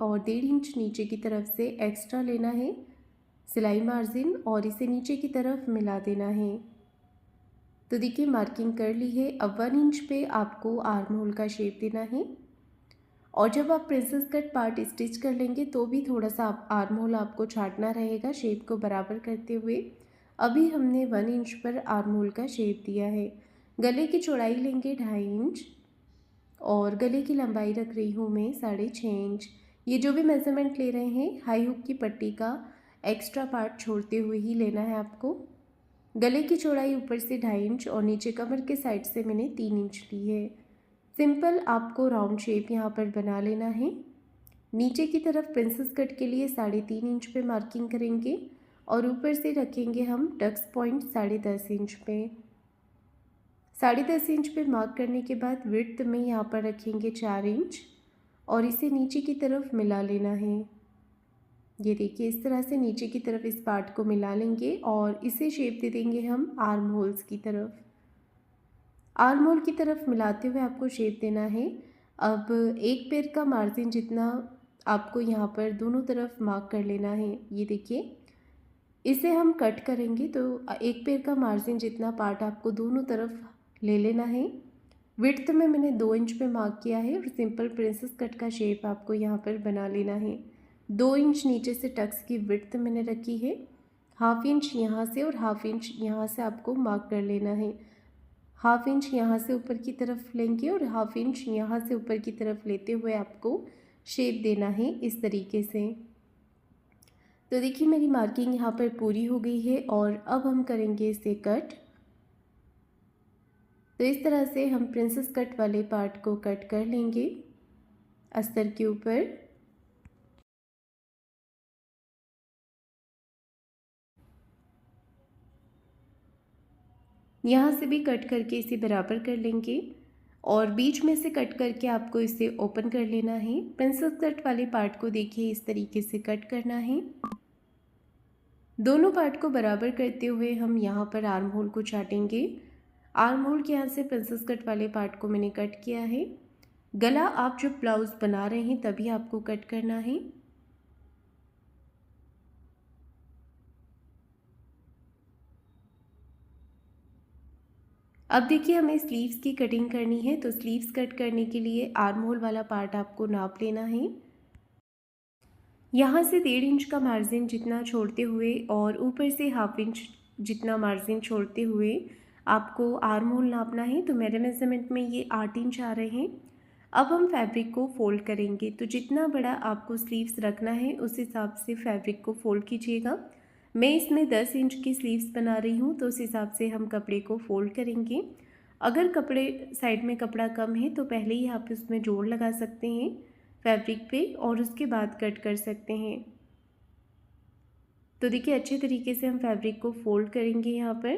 और 1.5 इंच नीचे की तरफ से एक्स्ट्रा लेना है सिलाई मार्जिन और इसे नीचे की तरफ मिला देना है। तो देखिए मार्किंग कर ली है। अब 1 इंच पे आपको आर्म होल का शेप देना है और जब आप प्रिंसेस कट पार्ट स्टिच कर लेंगे तो भी थोड़ा सा आर्म होल आपको छांटना रहेगा शेप को बराबर करते हुए। अभी हमने 1 इंच पर आर्म होल का शेप दिया है। गले की चौड़ाई लेंगे 2.5 इंच और गले की लंबाई रख रही हूँ मैं 6.5 इंच। ये जो भी मेज़रमेंट ले रहे हैं हाई हुक की पट्टी का एक्स्ट्रा पार्ट छोड़ते हुए ही लेना है आपको। गले की चौड़ाई ऊपर से 2.5 इंच और नीचे कमर के साइड से मैंने 3 इंच ली है। सिंपल आपको राउंड शेप यहाँ पर बना लेना है। नीचे की तरफ प्रिंसेस कट के लिए 3.5 इंच पे मार्किंग करेंगे और ऊपर से रखेंगे हम टक्स पॉइंट 10.5 इंच पे। 10.5 इंच पे मार्क करने के बाद विड्थ में यहाँ पर रखेंगे 4 इंच और इसे नीचे की तरफ मिला लेना है। ये देखिए इस तरह से नीचे की तरफ इस पार्ट को मिला लेंगे और इसे शेप दे देंगे हम आर्म होल्स की तरफ। आर्म होल की तरफ मिलाते हुए आपको शेप देना है। अब एक पैर का मार्जिन जितना आपको यहाँ पर दोनों तरफ मार्क कर लेना है। ये देखिए इसे हम कट करेंगे तो एक पैर का मार्जिन जितना पार्ट आपको दोनों तरफ ले लेना है। विड्थ में मैंने 2 इंच पे मार्क किया है और सिंपल प्रिंसेस कट का शेप आपको यहाँ पर बना लेना है। 2 इंच नीचे से टक्स की विड्थ मैंने रखी है। 1/2 इंच यहाँ से और 1/2 इंच यहाँ से आपको मार्क कर लेना है। 1/2 इंच यहाँ से ऊपर की तरफ लेंगे और 1/2 इंच यहाँ से ऊपर की तरफ लेते हुए आपको शेप देना है इस तरीके से। तो देखिए मेरी मार्किंग यहाँ पर पूरी हो गई है और अब हम करेंगे इसे कट। तो इस तरह से हम प्रिंसेस कट वाले पार्ट को कट कर लेंगे अस्तर के ऊपर। यहाँ से भी कट करके इसे बराबर कर लेंगे और बीच में से कट करके आपको इसे ओपन कर लेना है। प्रिंसेस कट वाले पार्ट को देखिए इस तरीके से कट करना है। दोनों पार्ट को बराबर करते हुए हम यहाँ पर आर्म होल को छाटेंगे। आर्म होल के यहाँ से प्रिंसेस कट वाले पार्ट को मैंने कट किया है। गला आप जब ब्लाउज बना रहे हैं तभी आपको कट करना है। अब देखिए हमें स्लीव्स की कटिंग करनी है तो स्लीव्स कट करने के लिए आर्म होल वाला पार्ट आपको नाप लेना है। यहाँ से 1.5 इंच का मार्जिन जितना छोड़ते हुए और ऊपर से 1/2 इंच जितना मार्जिन छोड़ते हुए आपको आर्म होल नापना है। तो मेरे मेज़रमेंट में ये 8 इंच आ रहे हैं। अब हम फैब्रिक को फोल्ड करेंगे तो जितना बड़ा आपको स्लीव्स रखना है उस हिसाब से फैब्रिक को फोल्ड कीजिएगा। मैं इसमें 10 इंच की स्लीव्स बना रही हूँ तो उस हिसाब से हम कपड़े को फोल्ड करेंगे। अगर कपड़े साइड में कपड़ा कम है तो पहले ही आप इसमें जोड़ लगा सकते हैं फैब्रिक पे और उसके बाद कट कर सकते हैं। तो देखिए अच्छे तरीके से हम फैब्रिक को फोल्ड करेंगे यहाँ पर।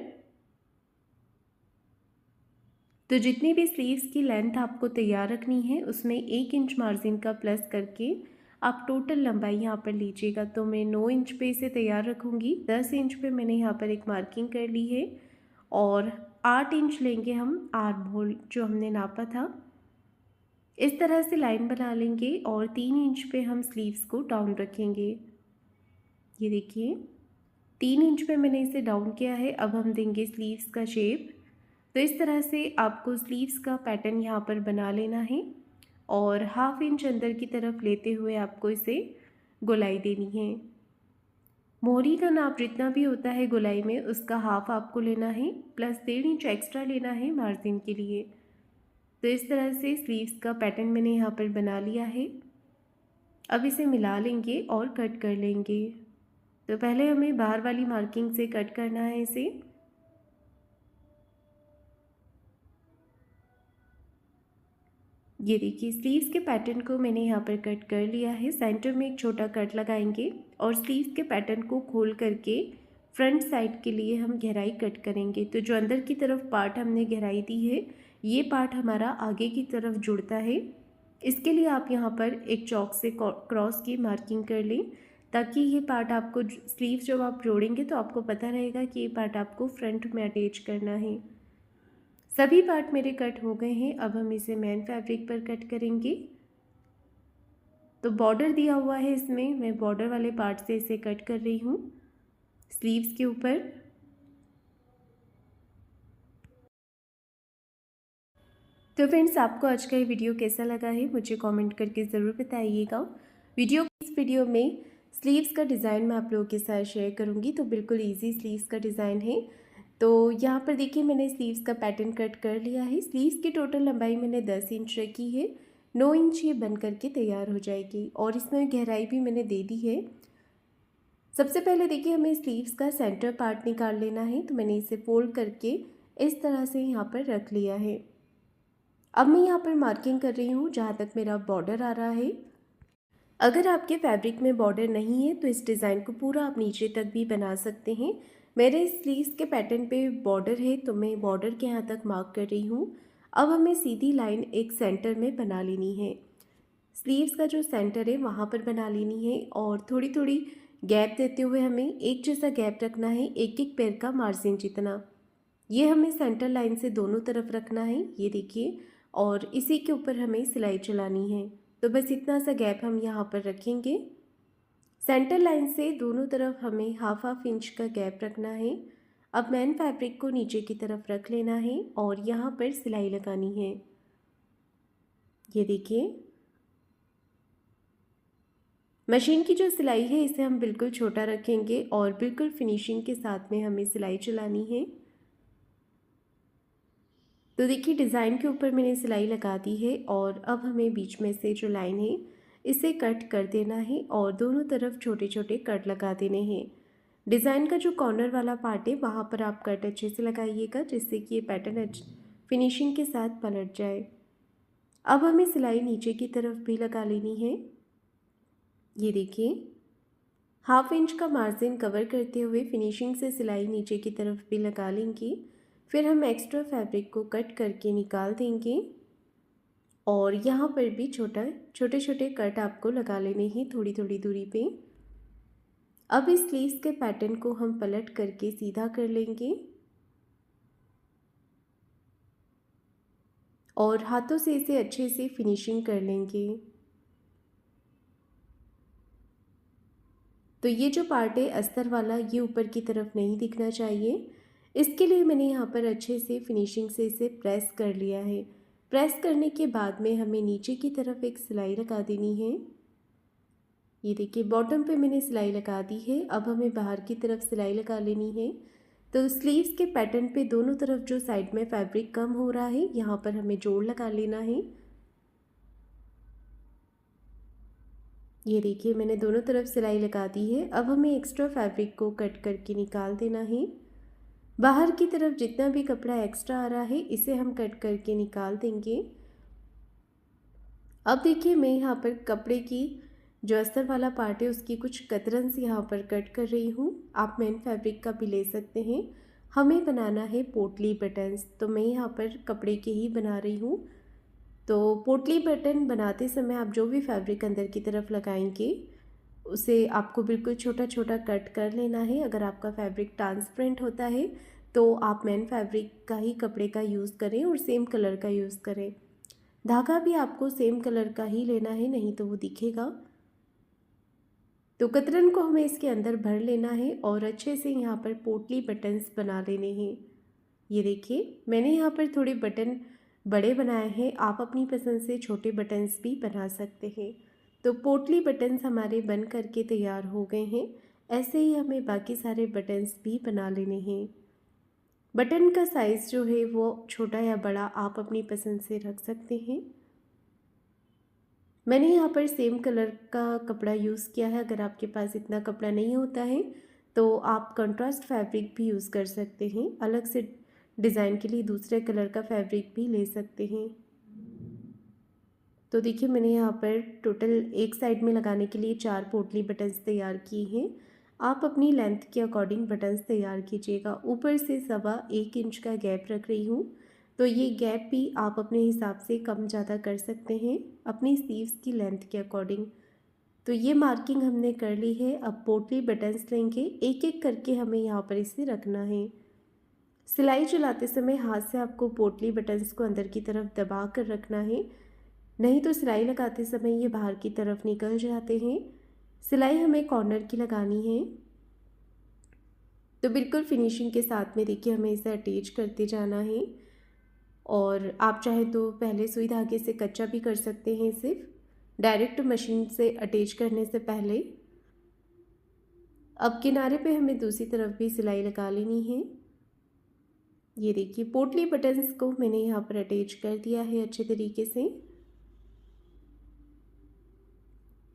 तो जितनी भी स्लीव्स की लेंथ आपको तैयार रखनी है उसमें 1 इंच मार्जिन का प्लस करके आप टोटल लंबाई यहाँ पर लीजिएगा। तो मैं 9 इंच पे इसे तैयार रखूँगी। 10 इंच पे मैंने यहाँ पर एक मार्किंग कर ली है और 8 इंच लेंगे हम आर्म होल जो हमने नापा था। इस तरह से लाइन बना लेंगे और 3 इंच पे हम स्लीव्स को डाउन रखेंगे। ये देखिए 3 इंच पे मैंने इसे डाउन किया है। अब हम देंगे स्लीव्स का शेप। तो इस तरह से आपको स्लीव्स का पैटर्न यहाँ पर बना लेना है और 1/2 इंच अंदर की तरफ लेते हुए आपको इसे गोलाई देनी है। मोहरी का नाप जितना भी होता है गोलाई में उसका हाफ आपको लेना है प्लस 1.5 इंच एक्स्ट्रा लेना है मार्जिन के लिए। तो इस तरह से स्लीव्स का पैटर्न मैंने यहाँ पर बना लिया है। अब इसे मिला लेंगे और कट कर लेंगे। तो पहले हमें बाहर वाली मार्किंग से कट करना है इसे। ये देखिए स्लीव्स के पैटर्न को मैंने यहाँ पर कट कर लिया है। सेंटर में एक छोटा कट लगाएंगे और स्लीव्स के पैटर्न को खोल करके फ्रंट साइड के लिए हम गहराई कट करेंगे। तो जो अंदर की तरफ पार्ट हमने गहराई दी है ये पार्ट हमारा आगे की तरफ जुड़ता है। इसके लिए आप यहाँ पर एक चॉक से क्रॉस की मार्किंग कर लें ताकि ये पार्ट आपको स्लीव जब आप जोड़ेंगे तो आपको पता रहेगा कि ये पार्ट आपको फ्रंट में अटैच करना है। सभी पार्ट मेरे कट हो गए हैं। अब हम इसे मेन फैब्रिक पर कट करेंगे। तो बॉर्डर दिया हुआ है इसमें, मैं बॉर्डर वाले पार्ट से इसे कट कर रही हूँ स्लीव्स के ऊपर। तो फ्रेंड्स, आपको आज का ये वीडियो कैसा लगा है मुझे कमेंट करके ज़रूर बताइएगा। इस वीडियो में स्लीव्स का डिज़ाइन मैं आप लोगों के साथ शेयर करूँगी। तो बिल्कुल इजी स्लीव्स का डिज़ाइन है। तो यहाँ पर देखिए मैंने स्लीव्स का पैटर्न कट कर लिया है। स्लीव्स की टोटल लंबाई मैंने 10 इंच रखी है। 9 इंच ये बन करके तैयार हो जाएगी और इसमें गहराई भी मैंने दे दी है। सबसे पहले देखिए हमें स्लीव्स का सेंटर पार्ट निकाल लेना है। तो मैंने इसे फोल्ड करके इस तरह से यहाँ पर रख लिया है। अब मैं यहाँ पर मार्किंग कर रही हूँ जहाँ तक मेरा बॉर्डर आ रहा है। अगर आपके फैब्रिक में बॉर्डर नहीं है तो इस डिज़ाइन को पूरा आप नीचे तक भी बना सकते हैं। मेरे स्लीव्स के पैटर्न पे बॉर्डर है तो मैं बॉर्डर के यहाँ तक मार्क कर रही हूँ। अब हमें सीधी लाइन एक सेंटर में बना लेनी है। स्लीव्स का जो सेंटर है वहाँ पर बना लेनी है और थोड़ी थोड़ी गैप देते हुए हमें एक जैसा गैप रखना है, एक एक पैर का मार्जिन जितना। ये हमें सेंटर लाइन से दोनों तरफ रखना है, ये देखिए। और इसी के ऊपर हमें सिलाई चलानी है। तो बस इतना सा गैप हम यहाँ पर रखेंगे। सेंटर लाइन से दोनों तरफ हमें हाफ हाफ इंच का गैप रखना है। अब मेन फैब्रिक को नीचे की तरफ रख लेना है और यहाँ पर सिलाई लगानी है। ये देखिए, मशीन की जो सिलाई है इसे हम बिल्कुल छोटा रखेंगे और बिल्कुल फिनिशिंग के साथ में हमें सिलाई चलानी है। तो देखिए डिज़ाइन के ऊपर मैंने सिलाई लगा दी है और अब हमें बीच में से जो लाइन है इसे कट कर देना है और दोनों तरफ छोटे छोटे कट लगा देने हैं। डिज़ाइन का जो कॉर्नर वाला पार्ट है वहाँ पर आप कट अच्छे से लगाइएगा जिससे कि ये पैटर्न फिनिशिंग के साथ पलट जाए। अब हमें सिलाई नीचे की तरफ भी लगा लेनी है। ये देखिए, हाफ इंच का मार्जिन कवर करते हुए फिनिशिंग से सिलाई नीचे की तरफ भी लगा लेंगे। फिर हम एक्स्ट्रा फैब्रिक को कट करके निकाल देंगे और यहाँ पर भी छोटे छोटे कट आपको लगा लेने हैं थोड़ी थोड़ी दूरी पे। अब इस स्लीव्स के पैटर्न को हम पलट करके सीधा कर लेंगे और हाथों से इसे अच्छे से फिनिशिंग कर लेंगे। तो ये जो पार्ट है अस्तर वाला, ये ऊपर की तरफ नहीं दिखना चाहिए। इसके लिए मैंने यहाँ पर अच्छे से फिनिशिंग से इसे प्रेस कर लिया है। प्रेस करने के बाद में हमें नीचे की तरफ एक सिलाई लगा देनी है। ये देखिए बॉटम पे मैंने सिलाई लगा दी है। अब हमें बाहर की तरफ सिलाई लगा लेनी है। तो स्लीव्स के पैटर्न पे दोनों तरफ जो साइड में फैब्रिक कम हो रहा है यहाँ पर हमें जोड़ लगा लेना है। ये देखिए मैंने दोनों तरफ सिलाई लगा दी है। अब हमें एक्स्ट्रा फैब्रिक को कट करके निकाल देना है। बाहर की तरफ जितना भी कपड़ा एक्स्ट्रा आ रहा है इसे हम कट करके निकाल देंगे। अब देखिए मैं यहाँ पर कपड़े की जो अस्तर वाला पार्ट है उसकी कुछ कतरन से यहाँ पर कट कर रही हूँ। आप मेन फैब्रिक का भी ले सकते हैं। हमें बनाना है पोटली बटन्स, तो मैं यहाँ पर कपड़े के ही बना रही हूँ। तो पोटली बटन बनाते समय आप जो भी फैब्रिक अंदर की तरफ लगाएंगे उसे आपको बिल्कुल छोटा छोटा कट कर लेना है। अगर आपका फैब्रिक ट्रांसपेरेंट होता है तो आप मेन फैब्रिक का ही कपड़े का यूज़ करें और सेम कलर का यूज़ करें। धागा भी आपको सेम कलर का ही लेना है, नहीं तो वो दिखेगा। तो कतरन को हमें इसके अंदर भर लेना है और अच्छे से यहाँ पर पोटली बटन्स बना लेने हैं। ये देखिए मैंने यहाँ पर थोड़े बटन बड़े बनाए हैं, आप अपनी पसंद से छोटे बटन्स भी बना सकते हैं। तो पोटली बटन्स हमारे बन करके तैयार हो गए हैं। ऐसे ही हमें बाकी सारे बटन्स भी बना लेने हैं। बटन का साइज़ जो है वो छोटा या बड़ा आप अपनी पसंद से रख सकते हैं। मैंने यहाँ पर सेम कलर का कपड़ा यूज़ किया है। अगर आपके पास इतना कपड़ा नहीं होता है तो आप कंट्रास्ट फैब्रिक भी यूज़ कर सकते हैं। अलग से डिज़ाइन के लिए दूसरे कलर का फैब्रिक भी ले सकते हैं। तो देखिए मैंने यहाँ पर टोटल एक साइड में लगाने के लिए 4 पोटली बटन्स तैयार किए हैं। आप अपनी लेंथ के अकॉर्डिंग बटन्स तैयार कीजिएगा। ऊपर से 1.25 इंच का गैप रख रही हूँ। तो ये गैप भी आप अपने हिसाब से कम ज़्यादा कर सकते हैं अपनी स्लीव्स की लेंथ के अकॉर्डिंग। तो ये मार्किंग हमने कर ली है। अब पोटली बटन्स लेंगे, एक एक करके हमें यहाँ पर इसे रखना है। सिलाई चलाते समय हाथ से आपको पोटली बटन्स को अंदर की तरफ दबा कर रखना है। नहीं तो सिलाई लगाते समय ये बाहर की तरफ निकल जाते हैं। सिलाई हमें कॉर्नर की लगानी है। तो बिल्कुल फिनिशिंग के साथ में देखिए हमें इसे अटैच करते जाना है। और आप चाहे तो पहले सुई धागे से कच्चा भी कर सकते हैं, सिर्फ डायरेक्ट मशीन से अटैच करने से पहले। अब किनारे पे हमें दूसरी तरफ भी सिलाई लगा लेनी है। ये देखिए पोटली बटन्स को मैंने यहाँ पर अटैच कर दिया है अच्छे तरीके से।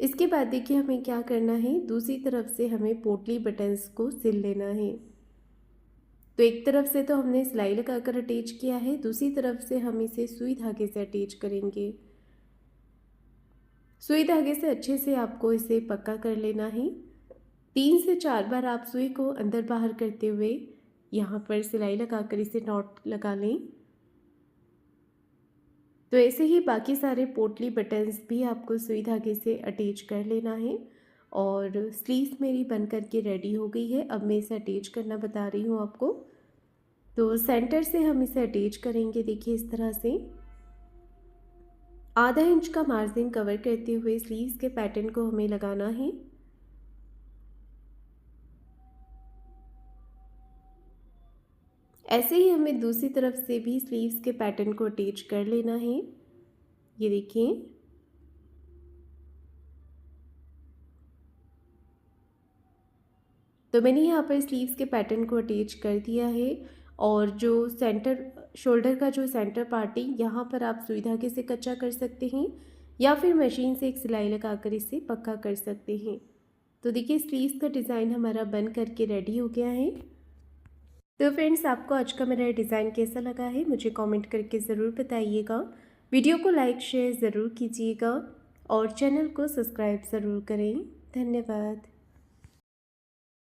इसके बाद देखिए हमें क्या करना है, दूसरी तरफ से हमें पोटली बटन्स को सिल लेना है। तो एक तरफ से तो हमने सिलाई लगाकर अटैच किया है, दूसरी तरफ से हम इसे सुई धागे से अटैच करेंगे। सुई धागे से अच्छे से आपको इसे पक्का कर लेना है। 3 से 4 बार आप सुई को अंदर बाहर करते हुए यहाँ पर सिलाई लगाकर इसे नॉट लगा लें। तो ऐसे ही बाकी सारे पोटली बटन्स भी आपको सुई धागे से अटैच कर लेना है। और स्लीव्स मेरी बन करके रेडी हो गई है। अब मैं इसे अटैच करना बता रही हूँ आपको। तो सेंटर से हम इसे अटैच करेंगे। देखिए इस तरह से आधा इंच का मार्जिन कवर करते हुए स्लीव्स के पैटर्न को हमें लगाना है। ऐसे ही हमें दूसरी तरफ से भी स्लीव्स के पैटर्न को अटैच कर लेना है। ये देखिए तो मैंने यहाँ पर स्लीव्स के पैटर्न को अटैच कर दिया है। और जो सेंटर शोल्डर का जो सेंटर पार्ट है यहाँ पर आप सुई धागे से कच्चा कर सकते हैं या फिर मशीन से एक सिलाई लगाकर इसे पक्का कर सकते हैं। तो देखिए स्लीव्स का डिज़ाइन हमारा बन करके रेडी हो गया है। तो फ्रेंड्स आपको आज का मेरा डिज़ाइन कैसा लगा है मुझे कमेंट करके ज़रूर बताइएगा। वीडियो को लाइक शेयर ज़रूर कीजिएगा और चैनल को सब्सक्राइब ज़रूर करें। धन्यवाद।